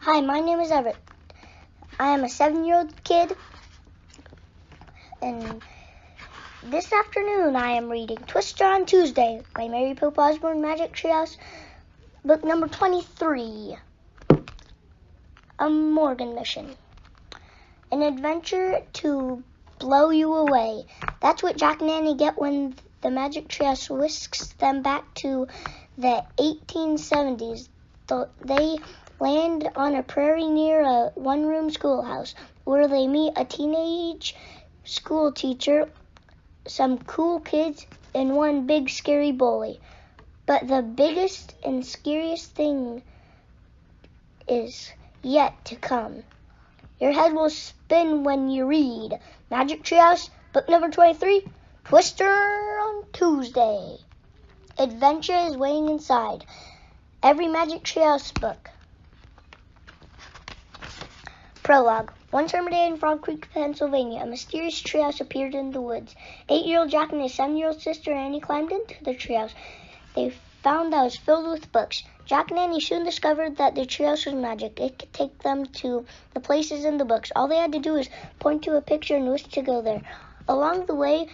Hi, my name is Everett. I am a 7-year-old kid, and this afternoon I am reading Twister on Tuesday by Mary Pope Osborne, Magic Treehouse, book number 23, A Morgan Mission. An adventure to blow you away. That's what Jack and Annie get when the Magic Treehouse whisks them back to the 1870s. They land on a prairie near a one-room schoolhouse where they meet a teenage school teacher, some cool kids, and one big scary bully. But the biggest and scariest thing is yet to come. Your head will spin when you read Magic Treehouse, book number 23, Twister on Tuesday. Adventure is waiting inside every Magic Treehouse book. Prologue. One summer day in Frog Creek, Pennsylvania, a mysterious treehouse appeared in the woods. 8-year-old Jack and his 7-year-old sister Annie climbed into the treehouse. They found that it was filled with books. Jack and Annie soon discovered that the treehouse was magic. It could take them to the places in the books. All they had to do was point to a picture and wish to go there. Along the way,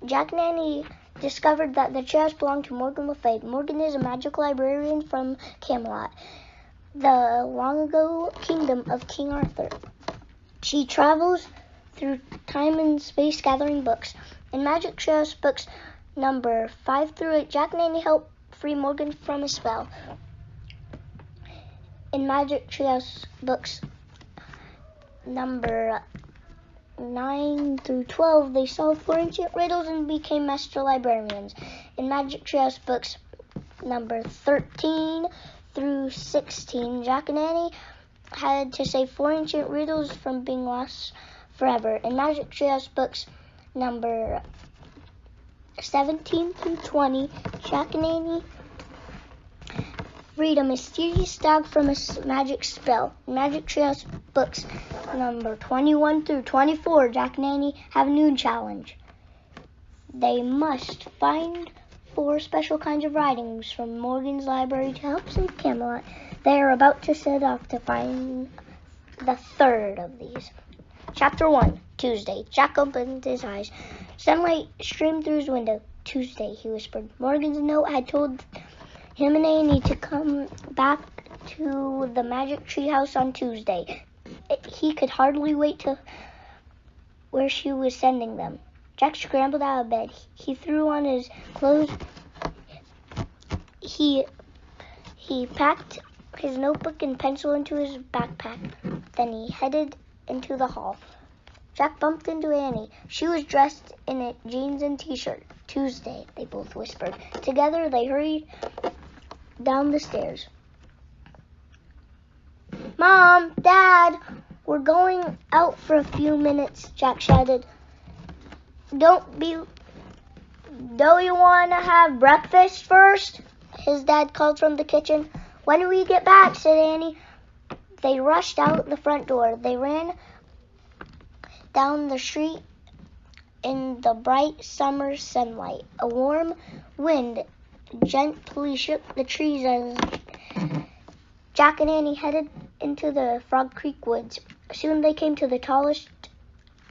Jack and Annie discovered that the treehouse belonged to Morgan Le Fay. Morgan is a magic librarian from Camelot, the long-ago kingdom of King Arthur. She travels through time and space gathering books. In Magic Treehouse books number 5 through 8, Jack and Annie help free Morgan from a spell. In Magic Treehouse books number 9 through 12, they solved 4 ancient riddles and became master librarians. In Magic Treehouse books number 13 through 16, Jack and Annie had to save 4 ancient riddles from being lost forever. In Magic Treehouse books number 17 through 20, Jack and Annie freed a mysterious dog from a magic spell. In Magic Treehouse books number 21 through 24, Jack and Annie have a new challenge. They must find 4 special kinds of writings from Morgan's library to help save Camelot. They are about to set off to find the third of these. Chapter 1, Tuesday. Jack opened his eyes. Sunlight streamed through his window. Tuesday, he whispered. Morgan's note had told him and Annie to come back to the Magic Treehouse on Tuesday. He could hardly wait to where she was sending them. Jack scrambled out of bed. He threw on his clothes. He packed his notebook and pencil into his backpack. Then he headed into the hall. Jack bumped into Annie. She was dressed in jeans and t-shirt. Tuesday, they both whispered. Together, they hurried down the stairs. Mom, Dad, we're going out for a few minutes, Jack shouted. Don't you want to have breakfast first? His dad called from the kitchen. When do we get back? Said Annie. They rushed out the front door. They ran down the street in the bright summer sunlight. A warm wind gently shook the trees as Jack and Annie headed into the Frog Creek woods. Soon they came to the tallest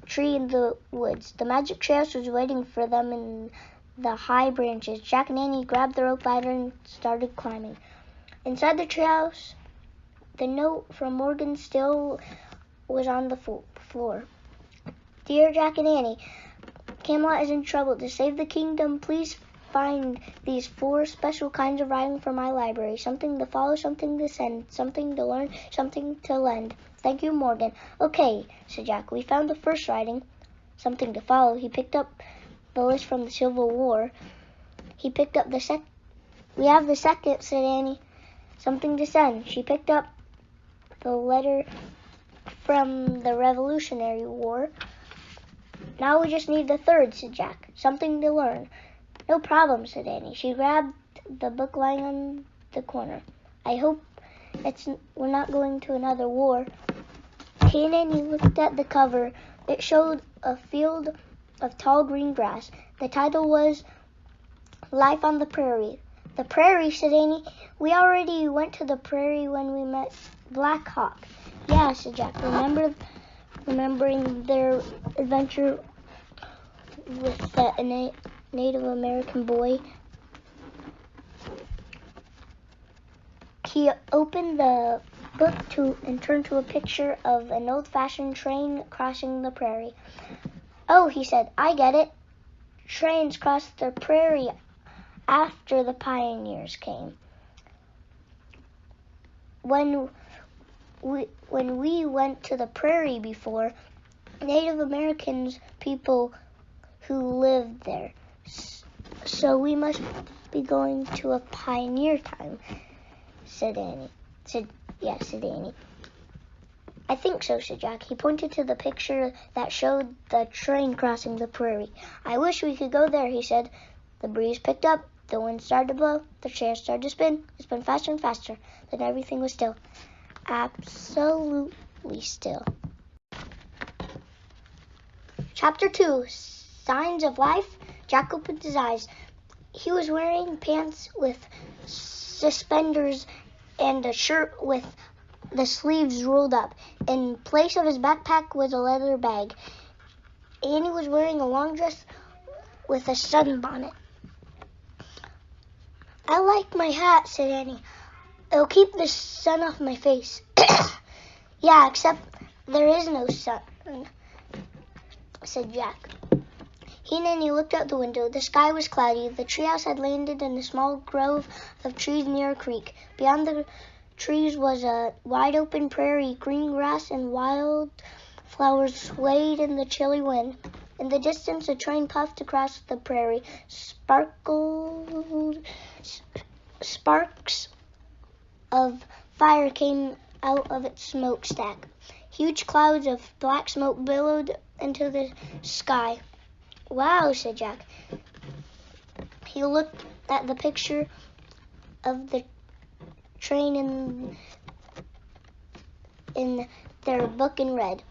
tree in the woods. The Magic Treehouse was waiting for them in the high branches. Jack and Annie grabbed the rope ladder and started climbing. Inside the treehouse, the note from Morgan still was on the floor. Dear Jack and Annie, Camelot is in trouble. To save the kingdom, please find these 4 special kinds of writing from my library. Something to follow, something to send, something to learn, something to lend. Thank you, Morgan. Okay, said Jack. We found the first writing, something to follow. He picked up the list from the Civil War. He picked up the second. We have the second, said Annie. Something to send. She picked up the letter from the Revolutionary War. Now we just need the third, said Jack. Something to learn. No problem, said Annie. She grabbed the book lying on the corner. I hope we're not going to another war. He and Annie looked at the cover. It showed a field of tall green grass. The title was Life on the Prairie. The prairie, said Annie. We already went to the prairie when we met Black Hawk. Yeah, said Jack, remembering their adventure with that Native American boy. He opened the book and turned to a picture of an old-fashioned train crossing the prairie. Oh, he said, I get it. Trains crossed the prairie after the pioneers came. When we went to the prairie before, Native Americans, people who lived there. So we must be going to a pioneer time, said Annie. Said Annie. I think so, said Jack. He pointed to the picture that showed the train crossing the prairie. I wish we could go there, he said. The breeze picked up. The wind started to blow. The chair started to spin. It spun faster and faster. Then everything was still. Absolutely still. Chapter 2, Signs of Life. Jack opened his eyes. He was wearing pants with suspenders and a shirt with the sleeves rolled up. In place of his backpack was a leather bag. Annie was wearing a long dress with a sunbonnet. I like my hat, said Annie. It'll keep the sun off my face. Yeah, except there is no sun, said Jack. He and Annie looked out the window. The sky was cloudy. The treehouse had landed in a small grove of trees near a creek. Beyond the trees was a wide-open prairie. Green grass and wild flowers swayed in the chilly wind. In the distance, a train puffed across the prairie. Sparks of fire came out of its smokestack. Huge clouds of black smoke billowed into the sky. Wow, said Jack. He looked at the picture of the train in their book and read.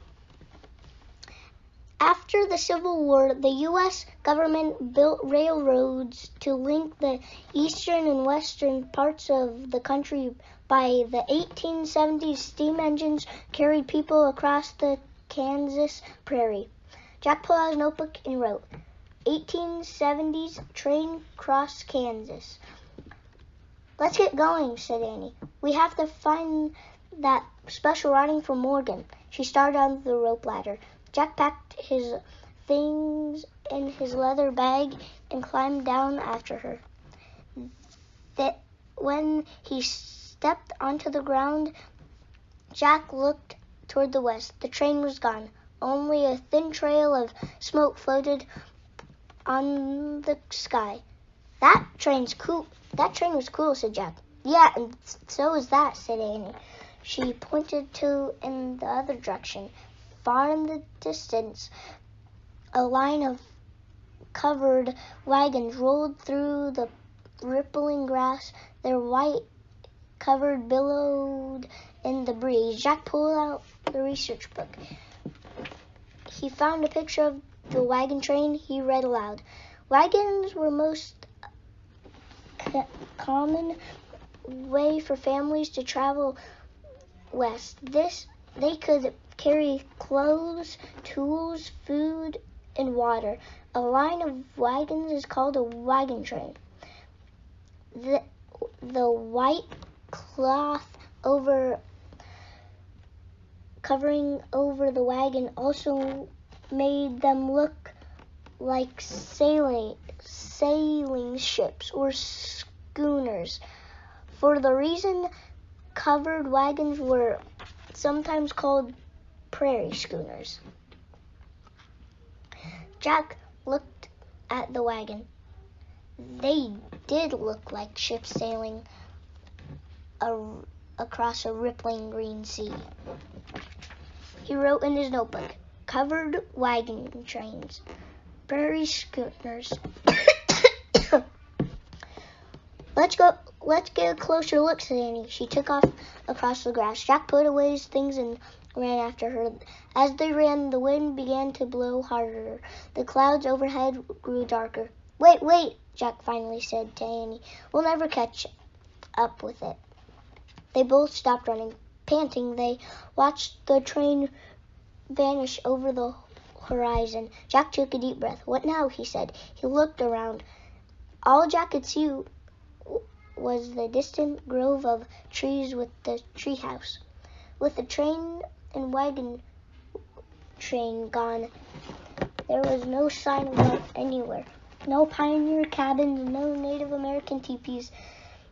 After the Civil War, the U.S. government built railroads to link the eastern and western parts of the country. By the 1870s, steam engines carried people across the Kansas prairie. Jack pulled out his notebook and wrote, 1870s train cross Kansas. Let's get going, said Annie. We have to find that special writing from Morgan. She started on the rope ladder. Jack packed his things in his leather bag and climbed down after her. When he stepped onto the ground, Jack looked toward the west. The train was gone. Only a thin trail of smoke floated on the sky. That train was cool, said Jack. Yeah, and so is that, said Annie. She pointed in the other direction. Far in the distance, a line of covered wagons rolled through the rippling grass. Their white covered billowed in the breeze. Jack pulled out the research book. He found a picture of the wagon train. He read aloud. Wagons were most common way for families to travel west. They could carry clothes, tools, food, and water. A line of wagons is called a wagon train. The white cloth covering over the wagon also made them look like sailing ships or schooners. For the reason, covered wagons were sometimes called prairie schooners. Jack looked at the wagon. They did look like ships sailing across a rippling green sea. He wrote in his notebook, covered wagon trains, prairie schooners. Let's get a closer look, said Annie. She took off across the grass. Jack put away his things and ran after her. As they ran, the wind began to blow harder. The clouds overhead grew darker. Wait, Jack finally said to Annie. We'll never catch up with it. They both stopped running. Panting, they watched the train vanish over the horizon. Jack took a deep breath. "What now?" he said. He looked around. All Jack could see was the distant grove of trees with the treehouse. With the train and wagon train gone, there was no sign of life anywhere. No pioneer cabins, no Native American teepees.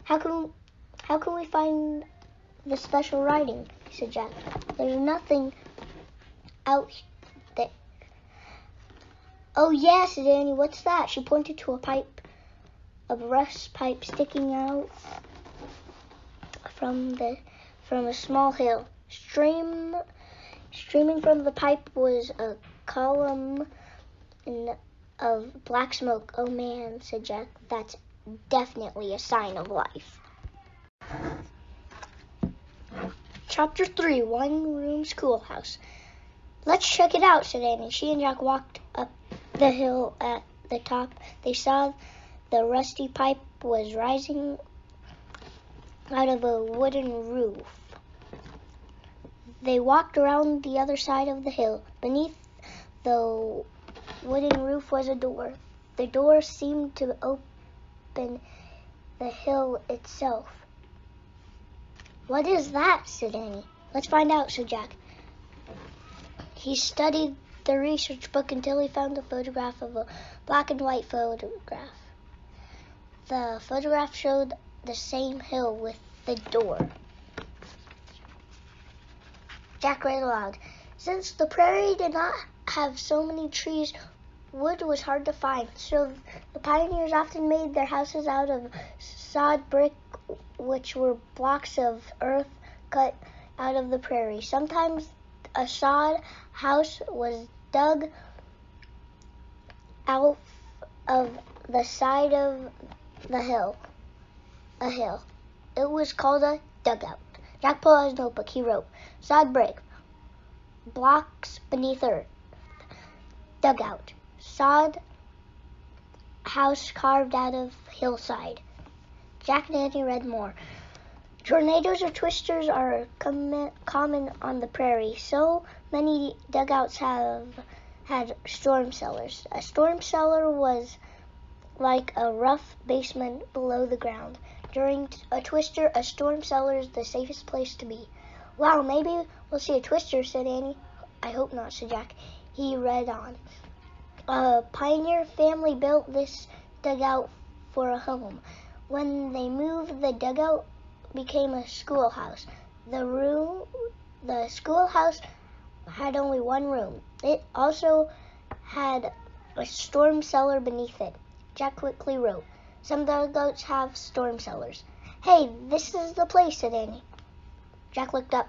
How can we find the special writing?" said Jack. "There's nothing out there." "Oh, yeah," said Annie. "What's that?" She pointed to a rust pipe sticking out from a small hill. Streaming from the pipe was a column of black smoke. "Oh, man," said Jack. "That's definitely a sign of life." Chapter 3, One-Room Schoolhouse. "Let's check it out," said Annie. She and Jack walked up the hill. At the top, they saw the rusty pipe was rising out of a wooden roof. They walked around the other side of the hill. Beneath the wooden roof was a door. The door seemed to open the hill itself. "What is that?" said Annie. "Let's find out," said Jack. He studied the research book until he found a photograph of a black and white photograph. The photograph showed the same hill with the door. Jack read aloud. "Since the prairie did not have so many trees, wood was hard to find, so the pioneers often made their houses out of sod brick, which were blocks of earth cut out of the prairie. Sometimes a sod house was dug out of the side of the hill, a hill. It was called a dugout." Jack pulled out his notebook. He wrote, "Sod brick, blocks beneath earth, dugout, sod house carved out of hillside." Jack and Annie read more. "Tornadoes or twisters are common on the prairie. So many dugouts have had storm cellars. A storm cellar was like a rough basement below the ground. During a twister, a storm cellar is the safest place to be." "Wow, maybe we'll see a twister," said Annie. "I hope not," said Jack. He read on. "A pioneer family built this dugout for a home. When they moved, the dugout became a schoolhouse. The schoolhouse had only one room. It also had a storm cellar beneath it." Jack quickly wrote, "Some dugouts have storm cellars." "Hey, this is the place," said Annie. Jack looked up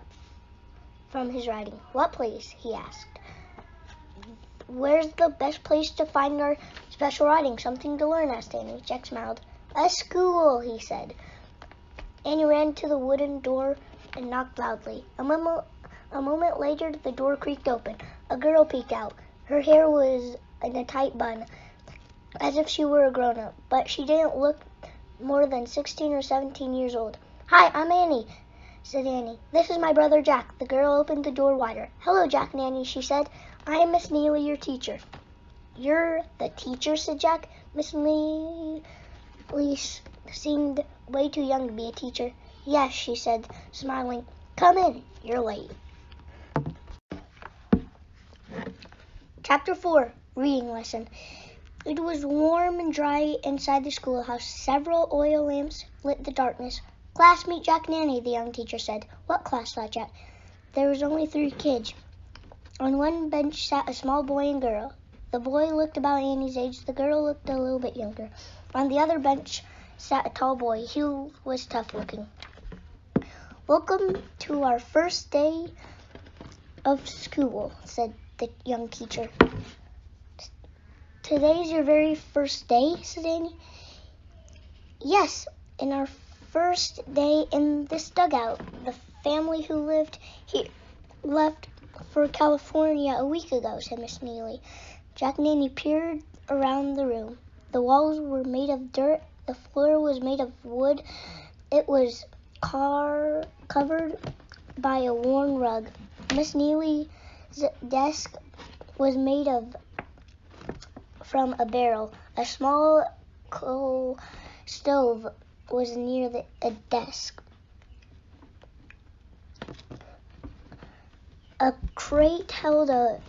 from his writing. "What place?" he asked. "Where's the best place to find our special writing? Something to learn," asked Annie. Jack smiled. "A school," he said. Annie ran to the wooden door and knocked loudly. A moment later, the door creaked open. A girl peeked out. Her hair was in a tight bun, as if she were a grown-up, but she didn't look more than 16 or 17 years old. "Hi, I'm Annie," said Annie. "This is my brother Jack." The girl opened the door wider. "Hello, Jack and Annie," she said. "I am Miss Neely, your teacher." "You're the teacher?" said Jack. Miss Neely seemed way too young to be a teacher. "Yes," she said, smiling. "Come in. You're late." Chapter 4, Reading Lesson. It was warm and dry inside the schoolhouse. Several oil lamps lit the darkness. "Class, meet Jack and Annie," the young teacher said. "What class?" thought Jack. There was only 3 kids. On one bench sat a small boy and girl. The boy looked about Annie's age. The girl looked a little bit younger. On the other bench sat a tall boy. He was tough-looking. "Welcome to our first day of school," said the young teacher. "Today's your very first day?" said Annie. "Yes, and our first day in this dugout. The family who lived here left for California a week ago," said Miss Neely. Jack and Annie peered around the room. The walls were made of dirt. The floor was made of wood. It was covered by a worn rug. Miss Neely's desk was made from a barrel. A small coal stove was near a desk. A crate held a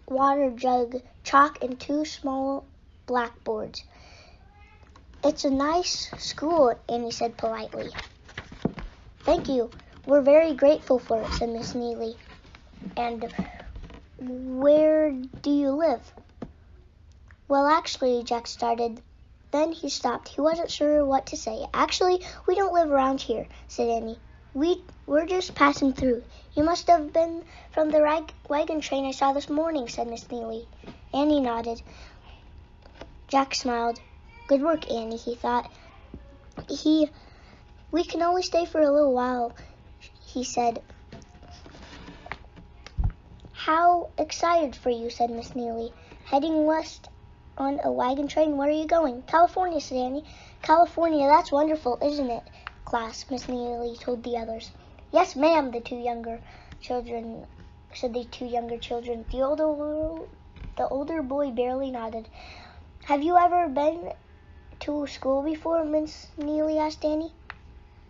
water jug, chalk, and 2 small blackboards. "It's a nice school," Annie said politely. "Thank you. We're very grateful for it," said Miss Neely. "And where do you live?" "Well, actually," Jack started. Then he stopped. He wasn't sure what to say. "Actually, we don't live around here," said Annie. We're just passing through." "You must have been from the wagon train I saw this morning," said Miss Neely. Annie nodded. Jack smiled. "Good work, Annie," he thought. "We can only stay for a little while," he said. "How excited for you," said Miss Neely. "Heading west on a wagon train? Where are you going?" "California," said Annie. "California, that's wonderful, isn't it, class?" Miss Neely told the others. "Yes, ma'am," the two younger children. The older boy barely nodded. "Have you ever been to school before?" Miss Neely asked Annie.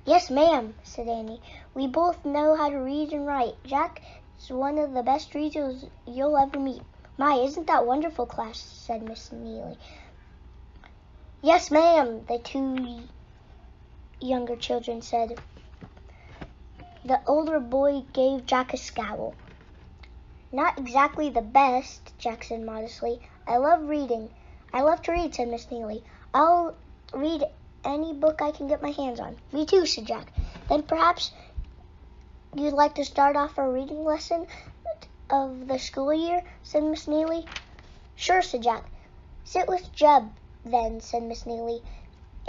"Yes, ma'am," said Annie. "We both know how to read and write. Jack is one of the best readers you'll ever meet." "My, isn't that wonderful, class?" said Miss Neely. "Yes, ma'am," the two younger children said. The older boy gave Jack a scowl. "Not exactly the best," Jack said modestly. "I love reading." "I love to read," said Miss Neely. "I'll read any book I can get my hands on." "Me too," said Jack. "Then perhaps you'd like to start off our reading lesson of the school year," said Miss Neely. "Sure," said Jack. "Sit with Jeb, then," said Miss Neely.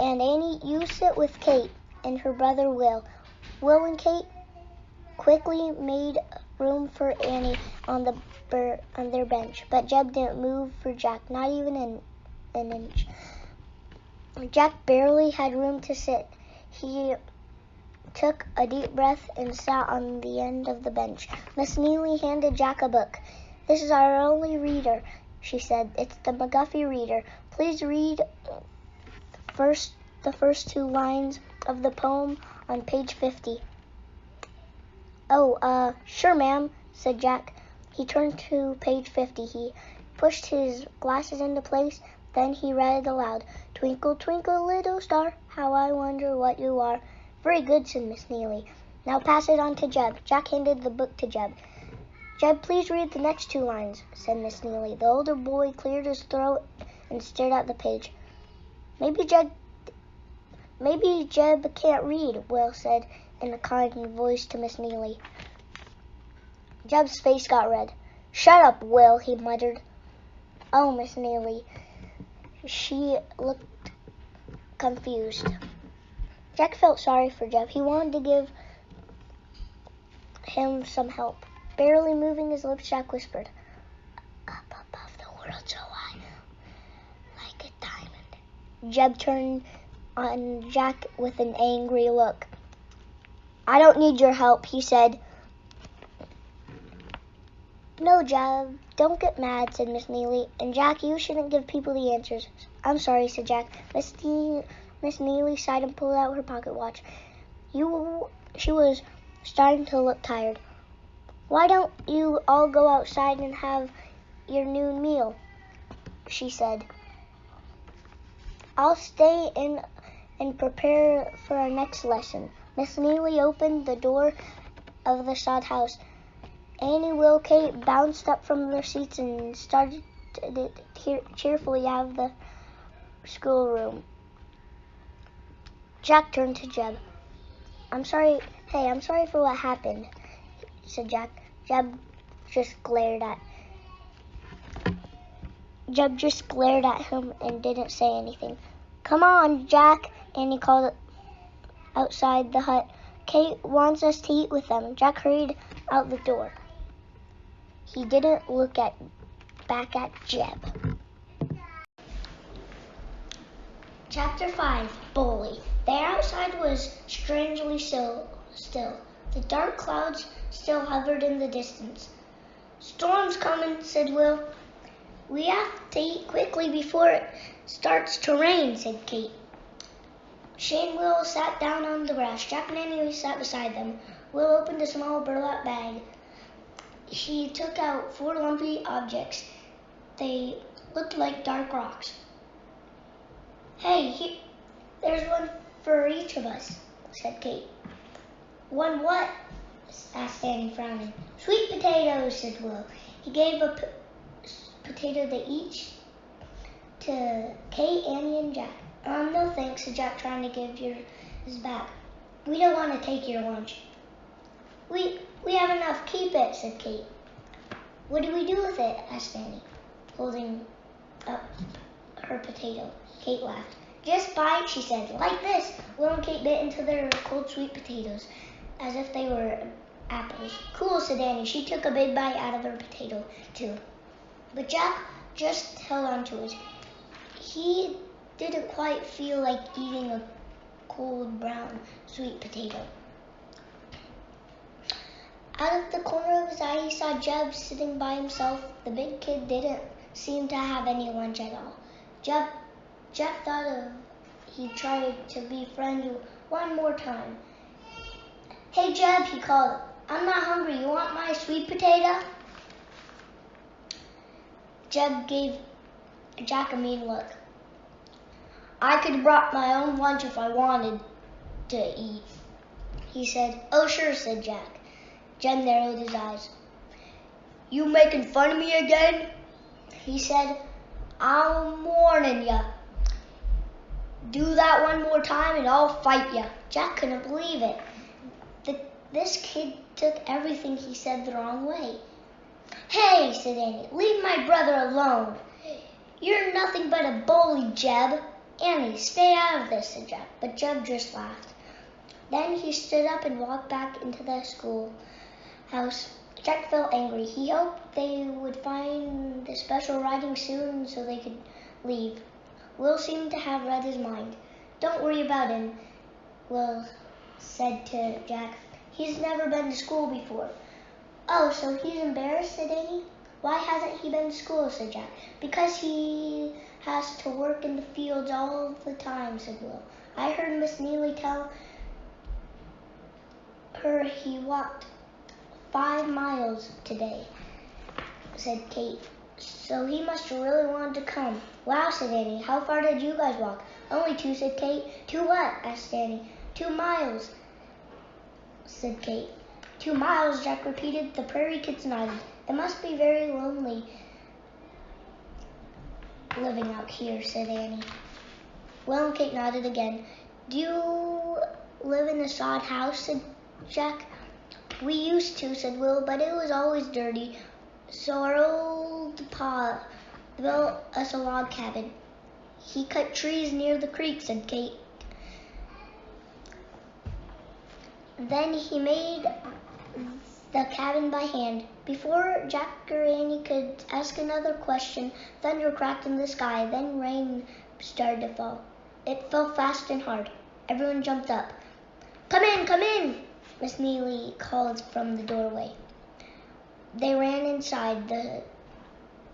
"And Annie, you sit with Kate and her brother Will." Will and Kate quickly made room for Annie on their bench, but Jeb didn't move for Jack, not even an inch. Jack barely had room to sit. He took a deep breath and sat on the end of the bench. Miss Neely handed Jack a book. "This is our only reader," she said. "It's the McGuffey Reader. Please read the first 2 lines of the poem on page 50. "Oh, sure, ma'am," said Jack. He turned to page 50. He pushed his glasses into place. Then he read aloud. "Twinkle, twinkle, little star, how I wonder what you are." "Very good," said Miss Neely. "Now pass it on to Jeb." Jack handed the book to Jeb. "Jeb, please read the next 2 lines," said Miss Neely. The older boy cleared his throat and stared at the page. Maybe Jeb can't read," Will said in a kind voice to Miss Neely. Jeb's face got red. "Shut up, Will," he muttered. "Oh, Miss Neely." She looked confused. Jack felt sorry for Jeb. He wanted to give him some help. Barely moving his lips, Jack whispered, "Up above the world so high, like a diamond." Jeb turned on Jack with an angry look. "I don't need your help," he said. "No, Jeb, don't get mad," said Miss Neely. "And Jack, you shouldn't give people the answers." "I'm sorry," said Jack. Miss Neely sighed and pulled out her pocket watch. She was starting to look tired. "Why don't you all go outside and have your noon meal?" she said. "I'll stay in and prepare for our next lesson." Miss Neely opened the door of the sod house. Annie, Will, Kate bounced up from their seats and started cheerfully out of the schoolroom. Jack turned to Jeb. I'm sorry for what happened," said Jack. Jeb just glared at him and didn't say anything. "Come on, Jack," Annie called outside the hut. "Kate wants us to eat with them." Jack hurried out the door. He didn't look back at Jeb. Chapter 5, Bully. The air outside was strangely still. The dark clouds still hovered in the distance. "Storm's coming," said Will. "We have to eat quickly before it starts to rain," said Kate. Shane and Will sat down on the grass. Jack and Annie sat beside them. Will opened a small burlap bag. He took out 4 lumpy objects. They looked like dark rocks. "Hey, there's one for each of us," said Kate. "One what?" asked Annie, frowning. "Sweet potatoes," said Will. He gave a potato to each to Kate, Annie, and Jack. No thanks," said Jack, trying to give yours back. "We don't want to take your lunch." We have enough. Keep it," said Kate. "What do we do with it?" asked Annie, holding up her potato. Kate laughed. "Just bite," she said. "Like this." Will and Kate bit into their cold sweet potatoes as if they were apples. "Cool," said Annie. She took a big bite out of her potato, too. But Jack just held on to it. He didn't quite feel like eating a cold brown sweet potato. Out of the corner of his eye, he saw Jeb sitting by himself. The big kid didn't seem to have any lunch at all. Jeb thought he'd try to be friendly one more time. "Hey, Jeb," he called. "I'm not hungry. You want my sweet potato?" Jeb gave Jack a mean look. "I could have brought my own lunch if I wanted to eat," he said. "Oh, sure," said Jack. Jeb narrowed his eyes. "You making fun of me again?" he said. "I'm warning ya. Do that one more time and I'll fight ya." Jack couldn't believe it. This kid took everything he said the wrong way. "Hey," said Annie, "leave my brother alone. You're nothing but a bully, Jeb." "Annie, stay out of this," said Jack, but Jeb just laughed. Then he stood up and walked back into the schoolhouse. Jack felt angry. He hoped they would find the special writing soon so they could leave. Will seemed to have read his mind. "Don't worry about him," Will said to Jack. "He's never been to school before." "Oh, so he's embarrassed," said Annie. "Why hasn't he been to school?" said Jack. "Because he has to work in the fields all the time," said Will. "I heard Miss Neely tell her he walked 5 miles today," said Kate. "So he must have really wanted to come." "Wow," said Annie. "How far did you guys walk?" "Only 2, said Kate. 2 what?" asked Annie. 2 miles, said Kate. 2 miles, Jack repeated. The prairie kids nodded. "It must be very lonely living out here," said Annie. Will and Kate nodded again. "Do you live in a sod house?" said Jack. "We used to," said Will, "but it was always dirty. So our old pa built us a log cabin. He cut trees near the creek," said Kate. "Then he made the cabin by hand." Before Jack or Annie could ask another question, thunder cracked in the sky. Then rain started to fall. It fell fast and hard. Everyone jumped up. Come in," Miss Neely called from the doorway. They ran inside. The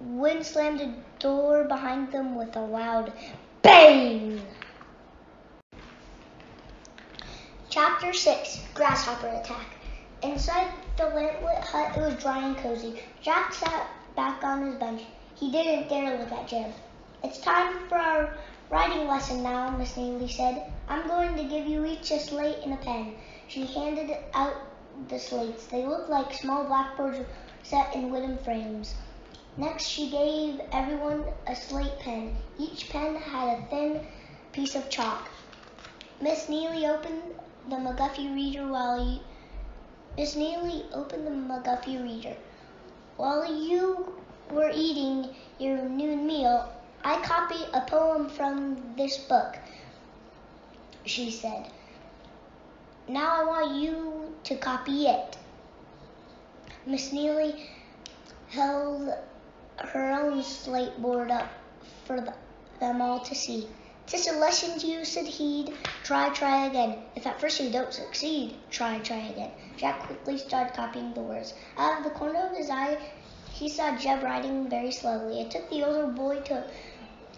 wind slammed the door behind them with a loud bang. Chapter 6, Grasshopper Attack. Inside the lamplit hut, it was dry and cozy. Jack sat back on his bench. He didn't dare look at Jeb. "It's time for our writing lesson now," Miss Neely said. "I'm going to give you each a slate and a pen." She handed out the slates. They looked like small blackboards set in wooden frames. Next, she gave everyone a slate pen. Each pen had a thin piece of chalk. Miss Neely opened the McGuffey Reader while you were eating your noon meal. I copied a poem from this book, she said. Now I want you to copy it. Miss Neely held her own slate board up for them all to see. 'Tis a lesson to you, said he. Try again. If at first you don't succeed, try again. Jack quickly started copying the words. Out of the corner of his eye, he saw Jeb riding very slowly. It took the older boy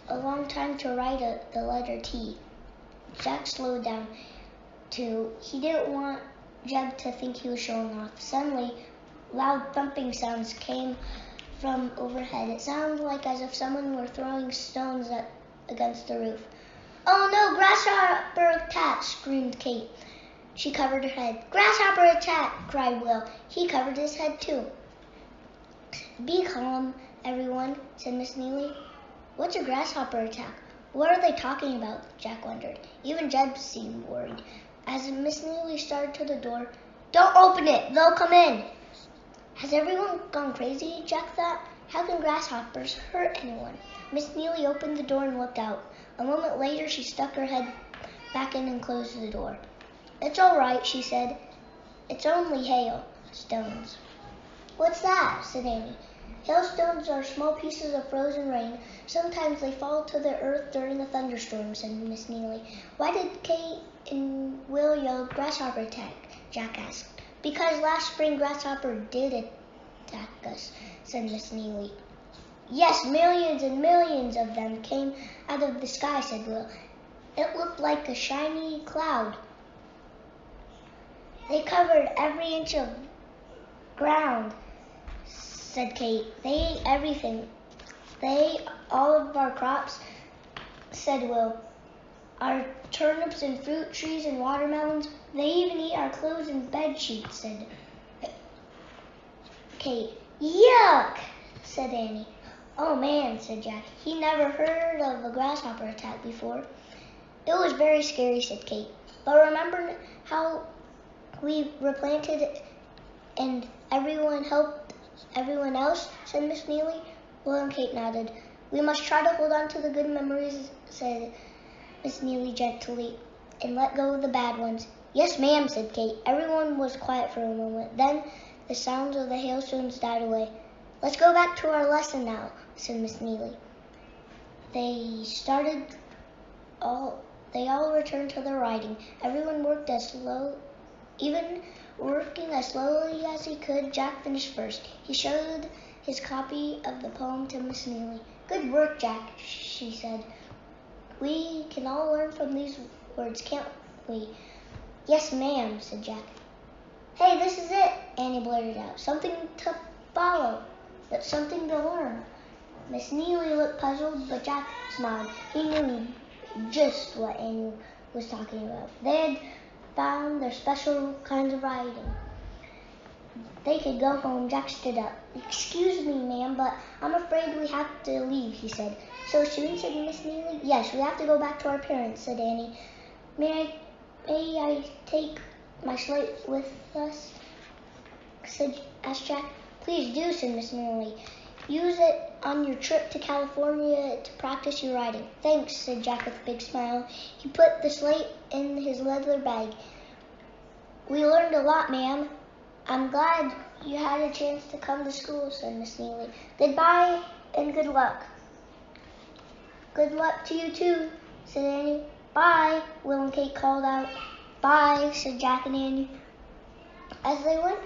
a long time to write the letter T. Jack slowed down, too. He didn't want Jeb to think he was showing off. Suddenly, loud thumping sounds came from overhead. It sounded like as if someone were throwing stones against the roof. Oh no, grasshopper attack, screamed Kate. She covered her head. Grasshopper attack, cried Will. He covered his head too. Be calm, everyone, said Miss Neely. What's a grasshopper attack? What are they talking about? Jack wondered. Even Jeb seemed worried. As Miss Neely started to the door, Don't open it, they'll come in. Has everyone gone crazy? Jack thought. How can grasshoppers hurt anyone? Miss Neely opened the door and looked out. A moment later, she stuck her head back in and closed the door. It's all right, she said. It's only hailstones. What's that? Said Annie. Hailstones are small pieces of frozen rain. Sometimes they fall to the earth during a thunderstorm, said Miss Neely. Why did Kate and Will yell grasshopper attack? Jack asked. Because last spring grasshopper did attack us, said Miss Neely. Yes, millions and millions of them came out of the sky, said Will. It looked like a shiny cloud. They covered every inch of ground, said Kate. They ate everything. They ate all of our crops, said Will. Our turnips and fruit trees and watermelons. They even eat our clothes and bed sheets, said Kate. Yuck, said Annie. Oh man, said Jack. He never heard of a grasshopper attack before. It was very scary, said Kate. But remember how we replanted and everyone helped everyone else, said Miss Neely. Will and Kate nodded. We must try to hold on to the good memories, said Miss Neely gently, and let go of the bad ones. Yes, ma'am, said Kate. Everyone was quiet for a moment. Then the sounds of the hailstones died away. Let's go back to our lesson now, said Miss Neely. They all returned to their writing. Everyone worked even working as slowly as he could. Jack finished first. He showed his copy of the poem to Miss Neely. Good work, Jack, she said. We can all learn from these words, can't we? Yes, ma'am, said Jack. Hey, this is it, Annie blurted out. Something to follow, but something to learn. Miss Neely looked puzzled, but Jack smiled. He knew just what Annie was talking about. They had found their special kinds of writing. They could go home. Jack stood up. Excuse me, ma'am, but I'm afraid we have to leave, he said. So soon, said Miss Neely. Yes, we have to go back to our parents, said Annie. May I take my slate with us? Asked Jack. Please do, said Miss Neely. Use it on your trip to California to practice your writing. Thanks, said Jack with a big smile. He put the slate in his leather bag. We learned a lot, ma'am. I'm glad you had a chance to come to school, said Miss Neely. Goodbye and good luck. Good luck to you too, said Annie. Bye, Will and Kate called out. Bye, said Jack and Annie. As they went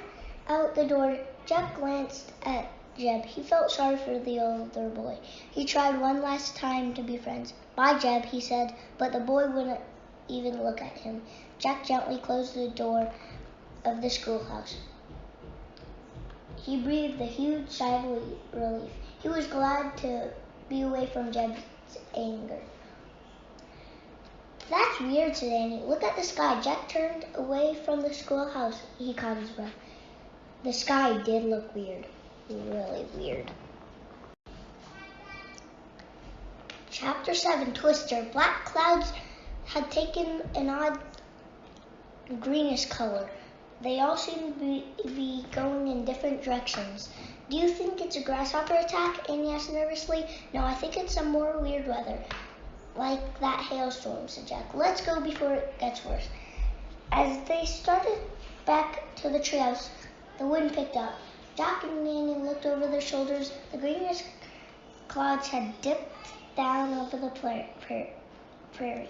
out the door, Jack glanced at Jeb. He felt sorry for the older boy. He tried one last time to be friends. Bye, Jeb, he said, but the boy wouldn't even look at him. Jack gently closed the door of the schoolhouse. He breathed a huge sigh of relief. He was glad to be away from Jeb's anger. That's weird, said Annie. Look at the sky. Jack turned away from the schoolhouse. He caught his breath. The sky did look weird. Really weird. Chapter 7, Twister. Black clouds had taken an odd greenish color. They all seemed to be going in different directions. Do you think it's a grasshopper attack? Annie asked nervously. No, I think it's some more weird weather, like that hailstorm, said Jack. Let's go before it gets worse. As they started back to the treehouse, the wind picked up. Jack and Annie looked over their shoulders. The greenish clouds had dipped down over the prairie.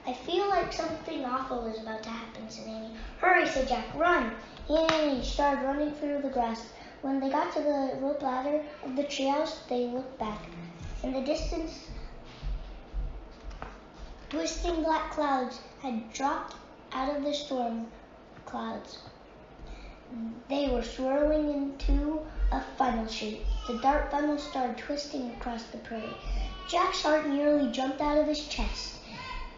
I feel like something awful is about to happen, said Annie. Hurry, said Jack, run! He and Annie started running through the grass. When they got to the rope ladder of the treehouse, they looked back. In the distance, twisting black clouds had dropped out of the storm clouds. They were swirling into a funnel shape. The dark funnel started twisting across the prairie. Jack's heart nearly jumped out of his chest.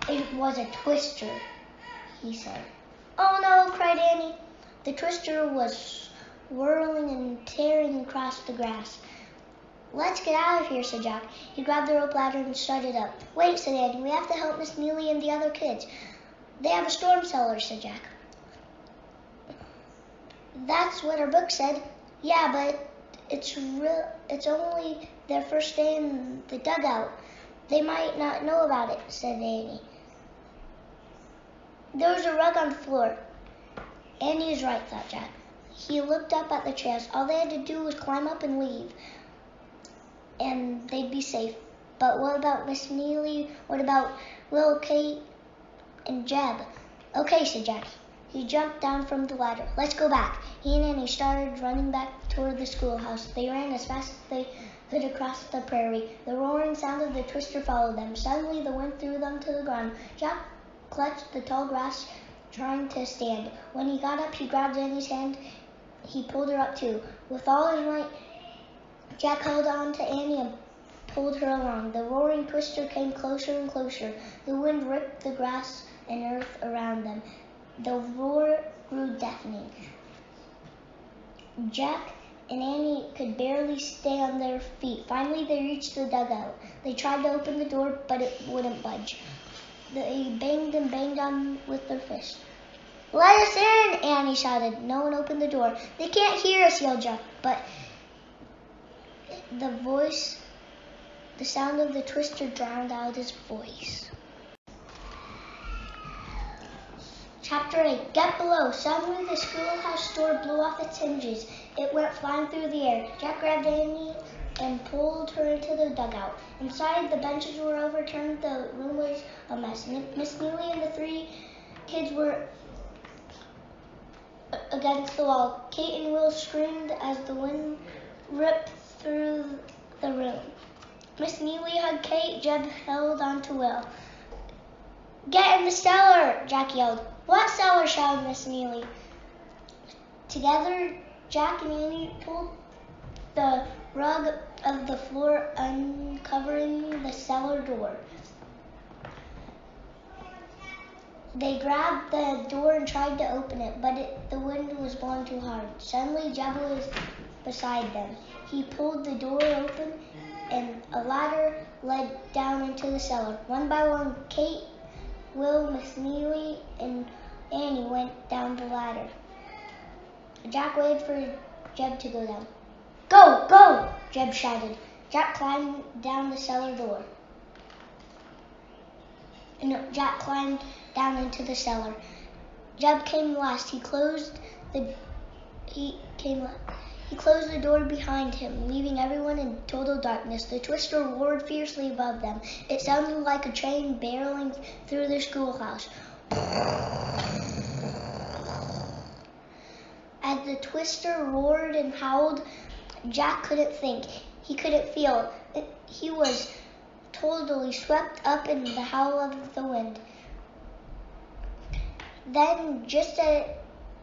It was a twister, he said. Oh no, cried Annie. The twister was whirling and tearing across the grass. Let's get out of here, said Jack. He grabbed the rope ladder and started up. Wait, said Annie, we have to help Miss Neely and the other kids. They have a storm cellar, said Jack. That's what our book said. Yeah, but it's only their first day in the dugout. They might not know about it, said Annie. There was a rug on the floor. Annie is right, thought Jack. He looked up at the chairs. All they had to do was climb up and leave, and they'd be safe. But what about Miss Neely? What about Will, Kate, and Jeb? Okay, said Jack. He jumped down from the ladder. Let's go back. He and Annie started running back toward the schoolhouse. They ran as fast as they could across the prairie. The roaring sound of the twister followed them. Suddenly the wind threw them to the ground. Jack clutched the tall grass, trying to stand. When he got up, he grabbed Annie's hand. He pulled her up too. With all his might, Jack held on to Annie and pulled her along. The roaring twister came closer and closer. The wind ripped the grass and earth around them. The roar grew deafening. Jack and Annie could barely stay on their feet. Finally, they reached the dugout. They tried to open the door, but it wouldn't budge. They banged and banged on with their fists. Let us in, Annie shouted. No one opened the door. They can't hear us, yelled Jack. But the sound of the twister drowned out his voice. Chapter 8. Get below. Suddenly the schoolhouse door blew off its hinges. It went flying through the air. Jack grabbed Annie and pulled her into the dugout. Inside, the benches were overturned. The room was a mess. Miss Neely and the three kids were against the wall. Kate and Will screamed as the wind ripped through the room. Miss Neely hugged Kate. Jeb held on to Will. Get in the cellar, Jack yelled. What cellar? Shouted Miss Neely. Together, Jack and Annie pulled the rug of the floor, uncovering the cellar door. They grabbed the door and tried to open it, but the wind was blowing too hard. Suddenly, Jeb was beside them. He pulled the door open, and a ladder led down into the cellar. One by one, Kate, Will, Miss Neely, and Annie went down the ladder. Jack waited for Jeb to go down. Go, go, Jeb shouted. Jack climbed down the cellar door. Jack climbed down into the cellar. Jeb came last. He closed the door behind him, leaving everyone in total darkness. The twister roared fiercely above them. It sounded like a train barreling through the schoolhouse. As the twister roared and howled, Jack couldn't think. He couldn't feel. He was totally swept up in the howl of the wind. Then, just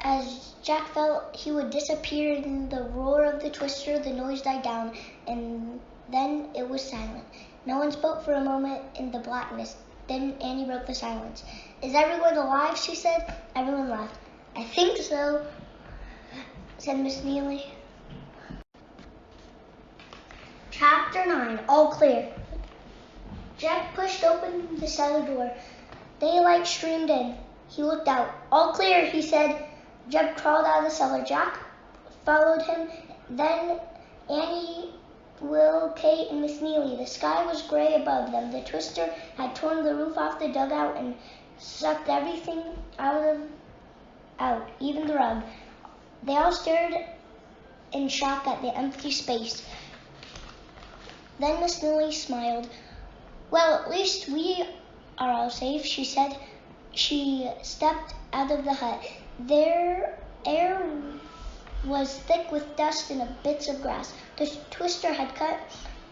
as Jack felt he would disappear in the roar of the twister, the noise died down, and then it was silent. No one spoke for a moment in the blackness. Then Annie broke the silence. Is everyone alive? She said. Everyone laughed. I think so, said Miss Neely. Chapter 9. All clear. Jack pushed open the cellar door. Daylight streamed in. He looked out. All clear, he said. Jeb crawled out of the cellar. Jack followed him. Then Annie, Will, Kate, and Miss Neely. The sky was gray above them. The twister had torn the roof off the dugout and sucked everything out, even the rug. They all stared in shock at the empty space. Then Miss Neely smiled. Well, at least we are all safe, she said. She stepped out of the hut. Their air was thick with dust and bits of grass. The twister had cut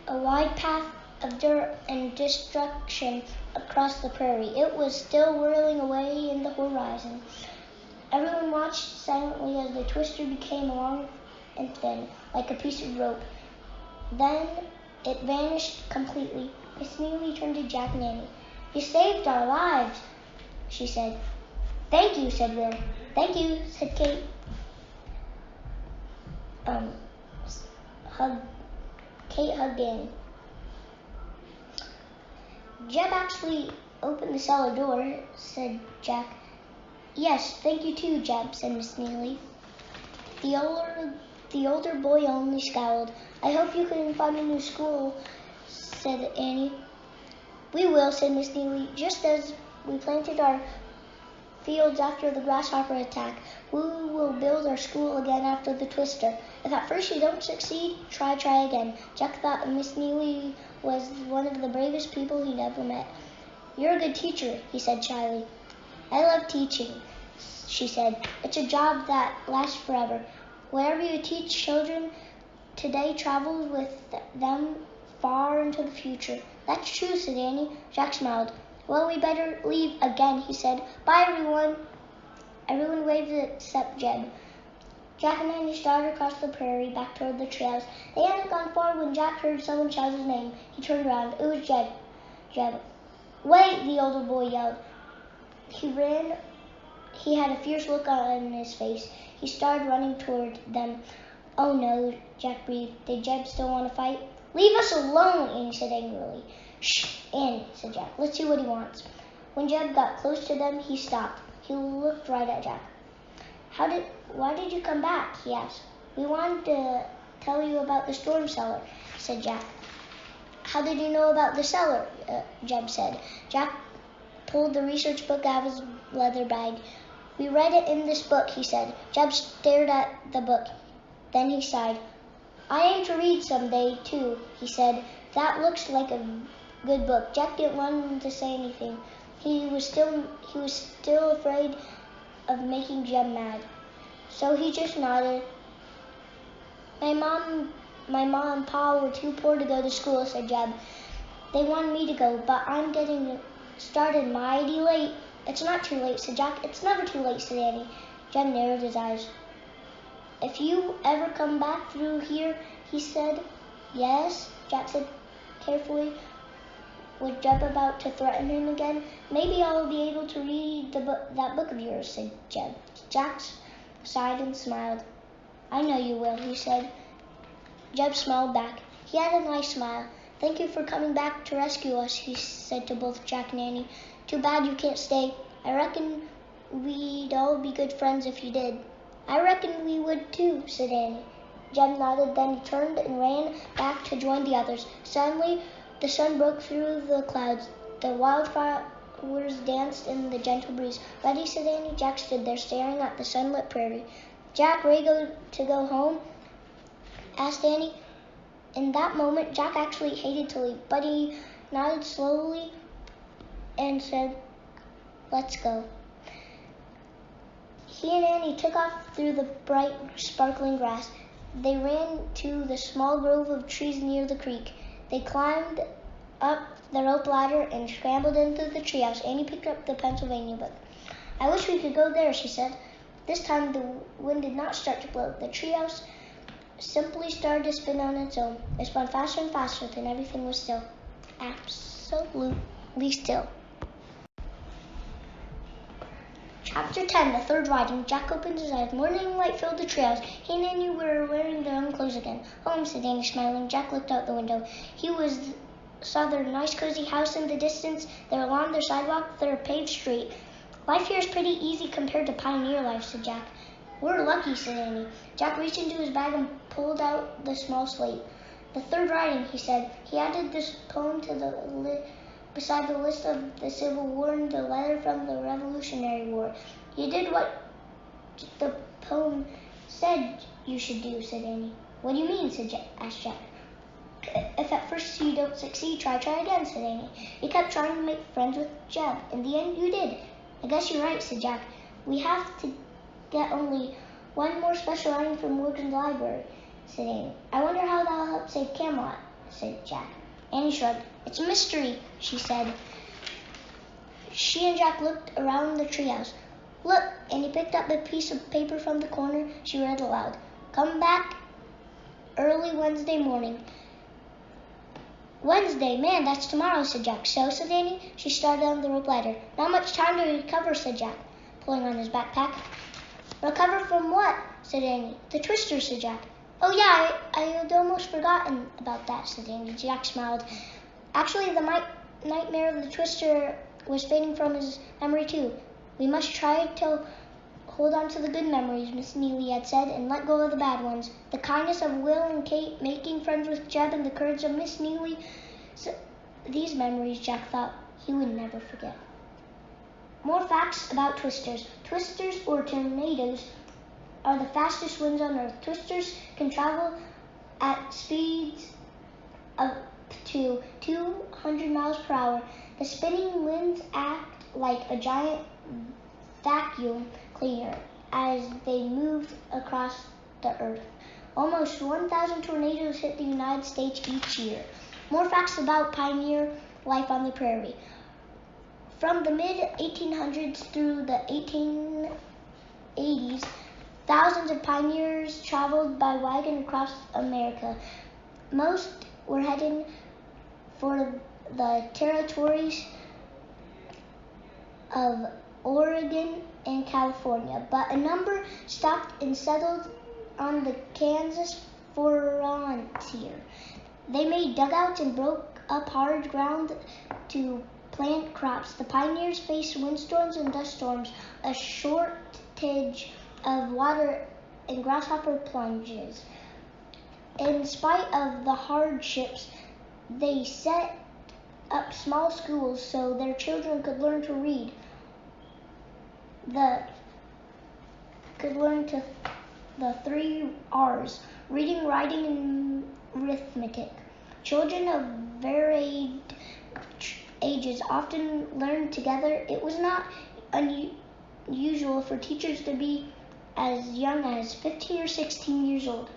a wide path of dirt and destruction across the prairie. It was still whirling away in the horizon. Everyone watched silently as the twister became long and thin, like a piece of rope. Then it vanished completely. Miss Neely turned to Jack and Annie. "You saved our lives," she said. "Thank you," said Will. "Thank you," said Kate. Kate hugged Annie. "Jeb actually opened the cellar door," said Jack. "Yes, thank you too, Jeb," said Miss Neely. The older boy only scowled. "I hope you can find a new school," said Annie. "We will," said Miss Neely. "Just as we planted our fields after the grasshopper attack, we will build our school again after the twister. If at first you don't succeed, try again." Jack thought Miss Neely was one of the bravest people he'd ever met. "You're a good teacher," he said shyly. "I love teaching," she said. "It's a job that lasts forever. Whatever you teach children today travels with them far into the future." "That's true," said Annie. Jack smiled. "Well, we better leave again," he said. "Bye, everyone." Everyone waved except Jeb. Jack and Annie started across the prairie back toward the treehouse. They hadn't gone far when Jack heard someone shout his name. He turned around. It was Jeb. "Jeb." "Wait!" the older boy yelled. He ran. He had a fierce look on his face. He started running toward them. "Oh no," Jack breathed. "Did Jeb still want to fight?" "Leave us alone," Annie said angrily. "Shh, Annie," said Jack. "Let's see what he wants." When Jeb got close to them, he stopped. He looked right at Jack. Why did you come back?" he asked. "We wanted to tell you about the storm cellar," said Jack. "How did you know about the cellar?" Jeb said. Jack pulled the research book out of his leather bag. "We read it in this book," he said. Jeb stared at the book. Then he sighed. "I aim to read someday, too," he said. "That looks like a good book." Jack didn't want to say anything. He was still afraid of making Jeb mad. So he just nodded. My mom and Pa were too poor to go to school," said Jeb. "They wanted me to go, but I'm getting started mighty late." "It's not too late," said Jack. "It's never too late," said Annie. Jeb narrowed his eyes. "If you ever come back through here," he said. "Yes," Jack said carefully. Was Jeb about to threaten him again? "Maybe I'll be able to read that book of yours," said Jeb. Jack sighed and smiled. "I know you will," he said. Jeb smiled back. He had a nice smile. "Thank you for coming back to rescue us," he said to both Jack and Annie. "Too bad you can't stay. I reckon we'd all be good friends if you did." "I reckon we would too," said Annie. Jeb nodded, then he turned and ran back to join the others. Suddenly, the sun broke through the clouds. The wildflowers danced in the gentle breeze. "Ready?" said Annie. Jack stood there staring at the sunlit prairie. "Jack, ready to go home?" asked Annie. In that moment, Jack actually hated to leave, but he nodded slowly and said, "Let's go." He and Annie took off through the bright, sparkling grass. They ran to the small grove of trees near the creek. They climbed up the rope ladder and scrambled into the treehouse. Annie picked up the Pennsylvania book. "I wish we could go there," she said. This time the wind did not start to blow. The treehouse simply started to spin on its own. It spun faster and faster, then everything was still. Absolutely still. Chapter 10, The Third Riding. Jack opened his eyes. Morning light filled the treehouse. He and Annie were wearing their own clothes again. "Home," said Annie, smiling. Jack looked out the window. He saw their nice cozy house in the distance, their lawn, their sidewalk, their paved street. "Life here is pretty easy compared to Pioneer life," said Jack. "We're lucky," said Annie. Jack reached into his bag and pulled out the small slate. "The Third Riding," he said. He added this poem to beside the list of the Civil War and the letter from the Revolutionary War. "You did what the poem said you should do," said Annie. "What do you mean?" asked Jack. If at first you don't succeed, try again, said Annie. You kept trying to make friends with Jeb. In the end, you did. I guess you're right, said Jack. We have to get only one more special item from Morgan's library, said Annie. I wonder how that'll help save Camelot, said Jack. Annie shrugged. It's a mystery, she said. She and Jack looked around the treehouse. Look, Annie picked up a piece of paper from the corner. She read aloud. Come back early Wednesday morning. Wednesday, man, that's tomorrow, said Jack. So, said Annie. She started on the rope ladder. Not much time to recover, said Jack, pulling on his backpack. Recover from what? Said Annie. The twister, said Jack. Oh yeah, I had almost forgotten about that, said Annie. Jack smiled. Actually, the nightmare of the twister was fading from his memory too. We must try to hold on to the good memories, Miss Neely had said, and let go of the bad ones. The kindness of Will and Kate, making friends with Jeb, and the courage of Miss Neely. So, these memories, Jack thought, he would never forget. More facts about twisters. Twisters, or tornadoes, are the fastest winds on Earth. Twisters can travel at speeds up to 200 miles per hour. The spinning winds act like a giant vacuum cleaner as they move across the Earth. Almost 1,000 tornadoes hit the United States each year. More facts about pioneer life on the prairie. From the mid-1800s through the 1880s, thousands of pioneers traveled by wagon across America. Most were heading for the territories of Oregon and California, but a number stopped and settled on the Kansas frontier. They made dugouts and broke up hard ground to plant crops. The pioneers faced windstorms and dust storms, a shortage of water, and grasshopper plunges. In spite of the hardships, they set up small schools so their children could learn to read. The 3 R's, reading, writing, and arithmetic. Children of varied ages often learned together. It was not unusual for teachers to be as young as 15 or 16 years old.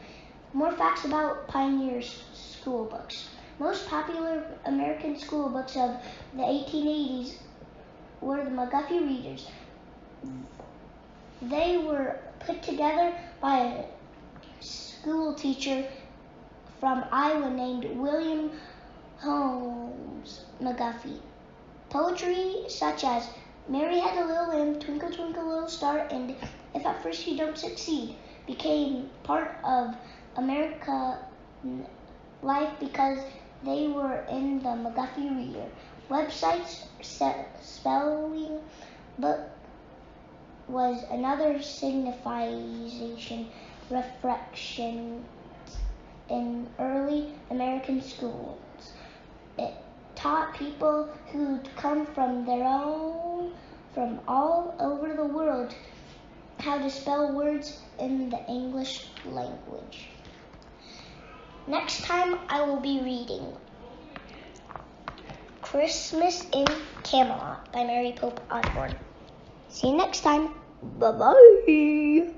More facts about pioneer school books. Most popular American school books of the 1880s were the McGuffey Readers. They were put together by a school teacher from Iowa named William Holmes McGuffey. Poetry such as Mary Had a Little Lamb, Twinkle Twinkle Little Star, and If at First You Don't Succeed became part of American life because they were in the McGuffey Reader. Websites, spelling book was another signification reflection in early American schools. It taught people who'd come from all over the world how to spell words in the English language. Next time I will be reading Christmas in Camelot by Mary Pope Osborne. See you next time. Bye-bye.